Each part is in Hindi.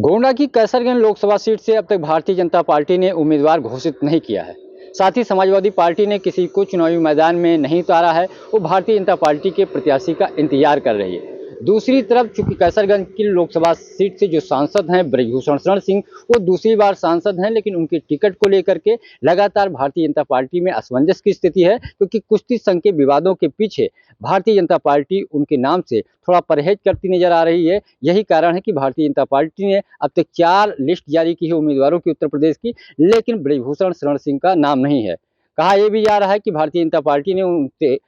गोंडा की कैसरगंज लोकसभा सीट से अब तक भारतीय जनता पार्टी ने उम्मीदवार घोषित नहीं किया है। साथ ही समाजवादी पार्टी ने किसी को चुनावी मैदान में नहीं उतारा है। वो भारतीय जनता पार्टी के प्रत्याशी का इंतजार कर रही है। दूसरी तरफ चूंकि कैसरगंज की लोकसभा सीट से जो सांसद हैं ब्रजभूषण शरण सिंह, वो दूसरी बार सांसद हैं, लेकिन उनके टिकट को लेकर के लगातार भारतीय जनता पार्टी में असमंजस की स्थिति है, क्योंकि कुश्ती संघ के विवादों के पीछे भारतीय जनता पार्टी उनके नाम से थोड़ा परहेज करती नजर आ रही है। यही कारण है कि भारतीय जनता पार्टी ने अब तक 4 लिस्ट जारी की है उम्मीदवारों की उत्तर प्रदेश की, लेकिन ब्रजभूषण शरण सिंह का नाम नहीं है। कहा यह भी जा रहा है कि भारतीय जनता पार्टी ने उनसे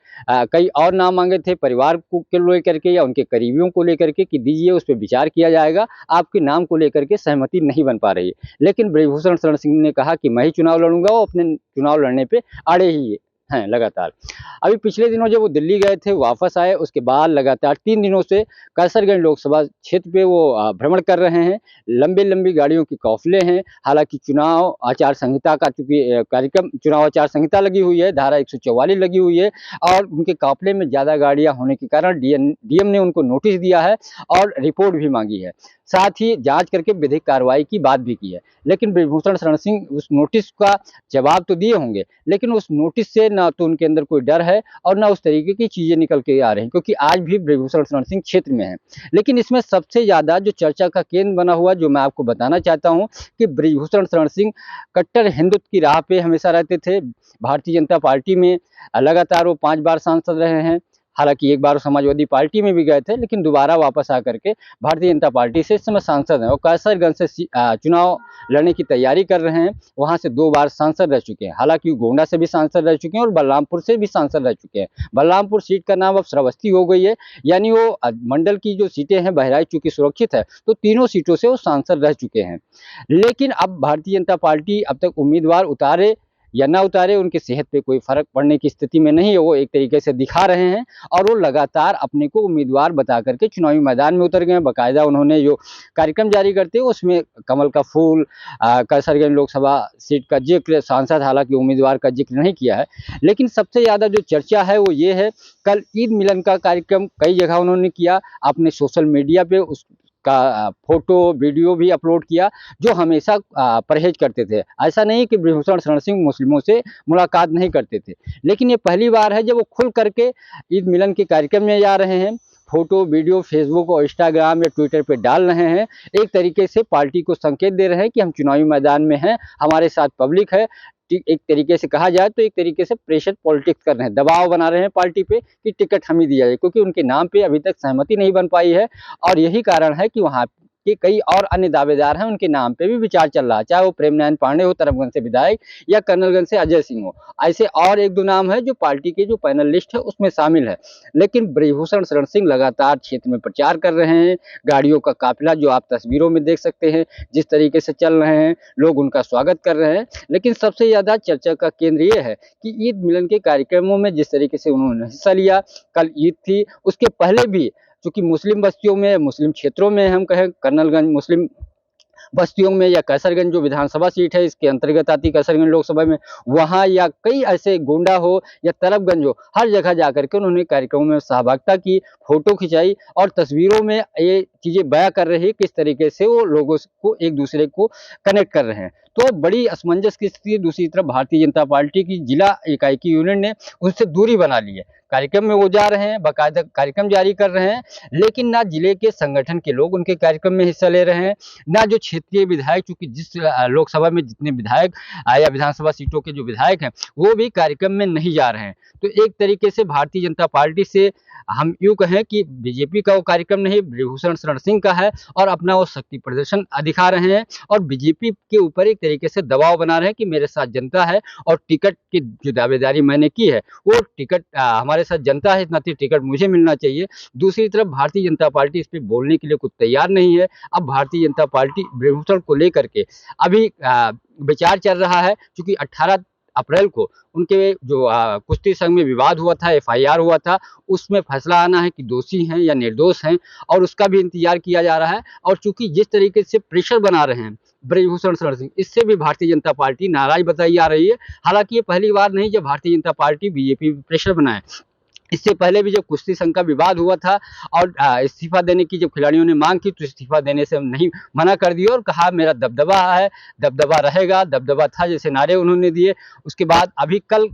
कई और नाम मांगे थे, परिवार को के लेकर के या उनके करीबियों को लेकर के, कि दीजिए उस पर विचार किया जाएगा। आपके नाम को लेकर के सहमति नहीं बन पा रही है। लेकिन ब्रजभूषण शरण सिंह ने कहा कि मैं ही चुनाव लड़ूंगा। वो अपने चुनाव लड़ने पे अड़े ही हैं लगातार। अभी पिछले दिनों जब वो दिल्ली गए थे, वापस आए, उसके बाद लगातार 3 दिनों से कैसरगंज लोकसभा क्षेत्र पे वो भ्रमण कर रहे हैं। लंबी लंबी गाड़ियों की काफिले हैं। हालांकि चुनाव आचार संहिता का चूंकि कार्यक्रम, चुनाव आचार संहिता लगी हुई है, धारा 144 लगी हुई है, और उनके काफिले में ज्यादा गाड़ियां होने के कारण डीएम ने उनको नोटिस दिया है और रिपोर्ट भी मांगी है। साथ ही जांच करके विधिक कार्रवाई की बात भी की है। लेकिन ब्रजभूषण शरण सिंह उस नोटिस का जवाब तो दिए होंगे, लेकिन उस नोटिस से ना तो उनके अंदर कोई डर है और ना उस तरीके की चीजें निकल के आ रही हैं, क्योंकि आज भी ब्रजभूषण शरण सिंह क्षेत्र में है। लेकिन इसमें सबसे ज्यादा जो चर्चा का केंद्र बना हुआ, जो मैं आपको बताना चाहता हूं, कि ब्रजभूषण शरण सिंह कट्टर हिंदुत्व की राह पे हमेशा रहते थे। भारतीय जनता पार्टी में लगातार वो 5 बार सांसद रहे हैं। हालांकि एक बार समाजवादी पार्टी में भी गए थे, लेकिन दोबारा वापस आकर के भारतीय जनता पार्टी से इस समय सांसद हैं और कैसरगंज से चुनाव लड़ने की तैयारी कर रहे हैं। वहां से 2 बार सांसद रह चुके हैं। हालांकि गोंडा से भी सांसद रह चुके हैं और बलरामपुर से भी सांसद रह चुके हैं। बलरामपुर सीट का नाम अब श्रावस्ती हो गई है, यानी वो मंडल की जो सीटें हैं, बहराइच चूंकि सुरक्षित है, तो तीनों सीटों से वो सांसद रह चुके हैं। लेकिन अब भारतीय जनता पार्टी अब तक उम्मीदवार उतारे या ना उतारे, उनकी सेहत पे कोई फर्क पड़ने की स्थिति में नहीं है। वो एक तरीके से दिखा रहे हैं और वो लगातार अपने को उम्मीदवार बता करके चुनावी मैदान में उतर गए हैं। बाकायदा उन्होंने जो कार्यक्रम जारी करते हैं उसमें कमल का फूल, कैसरगंज लोकसभा सीट का जिक्र, सांसद हालांकि उम्मीदवार का जिक्र नहीं किया है। लेकिन सबसे ज्यादा जो चर्चा है वो ये है, कल ईद मिलन का कार्यक्रम कई जगह उन्होंने किया। अपने सोशल मीडिया पे उस का फोटो वीडियो भी अपलोड किया, जो हमेशा परहेज करते थे। ऐसा नहीं कि ब्रजभूषण शरण सिंह मुस्लिमों से मुलाकात नहीं करते थे, लेकिन ये पहली बार है जब वो खुल करके ईद मिलन के कार्यक्रम में जा रहे हैं। फोटो वीडियो फेसबुक और इंस्टाग्राम या ट्विटर पे डाल रहे हैं। एक तरीके से पार्टी को संकेत दे रहे हैं कि हम चुनावी मैदान में हैं, हमारे साथ पब्लिक है। एक तरीके से कहा जाए तो एक तरीके से प्रेशर पॉलिटिक्स कर रहे हैं, दबाव बना रहे हैं पार्टी पे कि टिकट हम ही दिया जाए, क्योंकि उनके नाम पे अभी तक सहमति नहीं बन पाई है। और यही कारण है कि वहाँ के कई और अन्य दावेदार हैं, उनके नाम पे भी विचार चल रहा है, चाहे वो प्रेम नारायण पांडे हो तरफगंज से विधायक या कर्नलगंज से अजय सिंह हो। ऐसे और 1-2 नाम है जो पार्टी के जो पैनल लिस्ट है उसमें शामिल है। लेकिन ब्रजभूषण शरण सिंह लगातार क्षेत्र में प्रचार कर रहे हैं। गाड़ियों का काफिला जो आप तस्वीरों में देख सकते हैं, जिस तरीके से चल रहे हैं, लोग उनका स्वागत कर रहे हैं। लेकिन सबसे ज्यादा चर्चा का केंद्र ये है कि ईद मिलन के कार्यक्रमों में जिस तरीके से उन्होंने हिस्सा लिया, कल ईद थी, उसके पहले भी चूंकि मुस्लिम बस्तियों में, मुस्लिम क्षेत्रों में, हम कहें कर्नलगंज मुस्लिम बस्तियों में या कैसरगंज जो विधानसभा सीट है इसके अंतर्गत आती कैसरगंज लोकसभा में, वहां या कई ऐसे गोंडा हो या तरफगंज हो, हर जगह जाकर के उन्होंने कार्यक्रमों में सहभागिता की, फोटो खिंचाई और तस्वीरों में ये चीजें बयां कर रही है किस तरीके से वो लोगों को एक दूसरे को कनेक्ट कर रहे हैं। तो बड़ी असमंजस की स्थिति। दूसरी तरफ भारतीय जनता पार्टी की जिला इकाई की यूनियन ने उनसे दूरी बना ली है। कार्यक्रम में वो जा रहे हैं, बाकायदा कार्यक्रम जारी कर रहे हैं, लेकिन ना जिले के संगठन के लोग उनके कार्यक्रम में हिस्सा ले रहे हैं, ना जो क्षेत्रीय विधायक, चूंकि जिस लोकसभा में जितने विधायक या विधानसभा सीटों के जो विधायक हैं वो भी कार्यक्रम में नहीं जा रहे हैं। तो एक तरीके से भारतीय जनता पार्टी से हम यूं कहें कि बीजेपी का वो कार्यक्रम नहीं, ब्रजभूषण शरण सिंह का है, और अपना वो शक्ति प्रदर्शन दिखा रहे हैं और बीजेपी के ऊपर एक तरीके से दबाव बना रहे हैं कि मेरे साथ जनता है और टिकट की जो दावेदारी मैंने की है वो टिकट हमारे साथ जनता है, इतना टिकट मुझे मिलना चाहिए। दूसरी तरफ भारतीय जनता पार्टी इस पर बोलने के लिए कुछ तैयार नहीं है। अब भारतीय जनता पार्टी ब्रजभूषण को लेकर के अभी विचार चल रहा है, क्योंकि 18 अप्रैल को उनके जो कुश्ती संघ में विवाद हुआ था, एफआईआर हुआ था, उसमें फैसला आना है कि दोषी हैं या निर्दोष हैं, और उसका भी इंतजार किया जा रहा है। और चूंकि जिस तरीके से प्रेशर बना रहे हैं ब्रजभूषण शरण सिंह, इससे भी भारतीय जनता पार्टी नाराज बताई जा रही है। हालांकि ये पहली बार नहीं जब Bharatiya Janata party BJP pressure बनाए, इससे पहले भी जब कुश्ती संघ का विवाद हुआ था और इस्तीफा देने की जब खिलाड़ियों ने मांग की तो इस्तीफा देने से नहीं मना कर दिया और कहा मेरा दबदबा है, दबदबा रहेगा, दबदबा था जैसे नारे उन्होंने दिए। उसके बाद अभी कल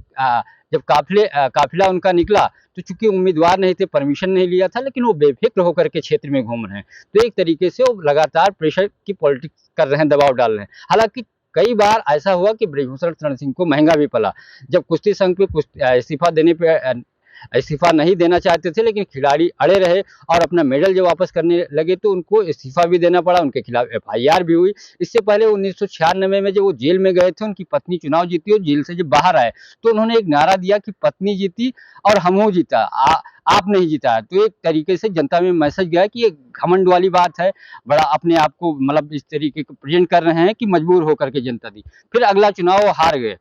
जब काफिला उनका निकला तो चूंकि उम्मीदवार नहीं थे, परमिशन नहीं लिया था, लेकिन वो बेफिक्र होकर के क्षेत्र में घूम रहे हैं। तो एक तरीके से वो लगातार प्रेशर की पॉलिटिक्स कर रहे हैं, दबाव डाल रहे हैं। हालांकि कई बार ऐसा हुआ कि ब्रजभूषण शरण सिंह को महंगा भी पड़ा। जब कुश्ती संघ पे इस्तीफा देने पे इस्तीफा नहीं देना चाहते थे, लेकिन खिलाड़ी अड़े रहे और अपना मेडल जब वापस करने लगे तो उनको इस्तीफा भी देना पड़ा, उनके खिलाफ एफआईआर भी हुई। इससे पहले 1996 में जब वो जेल में गए थे, उनकी पत्नी चुनाव जीती और जेल से जब बाहर आए तो उन्होंने एक नारा दिया कि पत्नी जीती और हमहू जीता, आप नहीं जीता। तो एक तरीके से जनता में मैसेज गया कि ये घमंड वाली बात है, बड़ा अपने आप को मतलब इस तरीके को प्रेजेंट कर रहे हैं कि मजबूर होकर के जनता दी। फिर अगला चुनाव वो हार गए।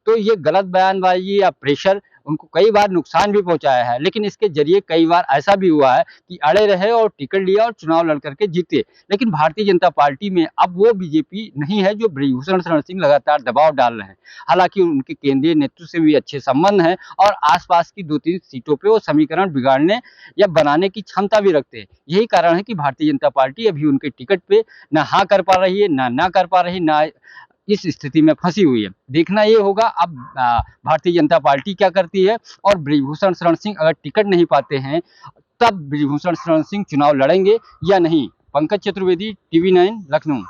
तो ये गलत बयानबाजी या प्रेशर उनको कई बार नुकसान भी पहुंचाया है, लेकिन इसके जरिए कई बार ऐसा भी हुआ है कि अड़े रहे और टिकट लिया और चुनाव लड़ करके जीते। लेकिन भारतीय जनता पार्टी में अब वो बीजेपी नहीं है जो ब्रजभूषण शरण सिंह लगातार दबाव डाल रहे हैं। हालांकि उनके केंद्रीय नेतृत्व से भी अच्छे संबंध हैं और आसपास की 2-3 सीटों पे वो समीकरण बिगाड़ने या बनाने की क्षमता भी रखते हैं। यही कारण है कि भारतीय जनता पार्टी अभी उनके टिकट पे ना हाँ कर पा रही है, ना कर पा रही, ना इस स्थिति में फंसी हुई है। देखना ये होगा अब भारतीय जनता पार्टी क्या करती है और ब्रजभूषण शरण सिंह अगर टिकट नहीं पाते हैं तब ब्रजभूषण शरण सिंह चुनाव लड़ेंगे या नहीं। पंकज चतुर्वेदी, टीवी 9, लखनऊ।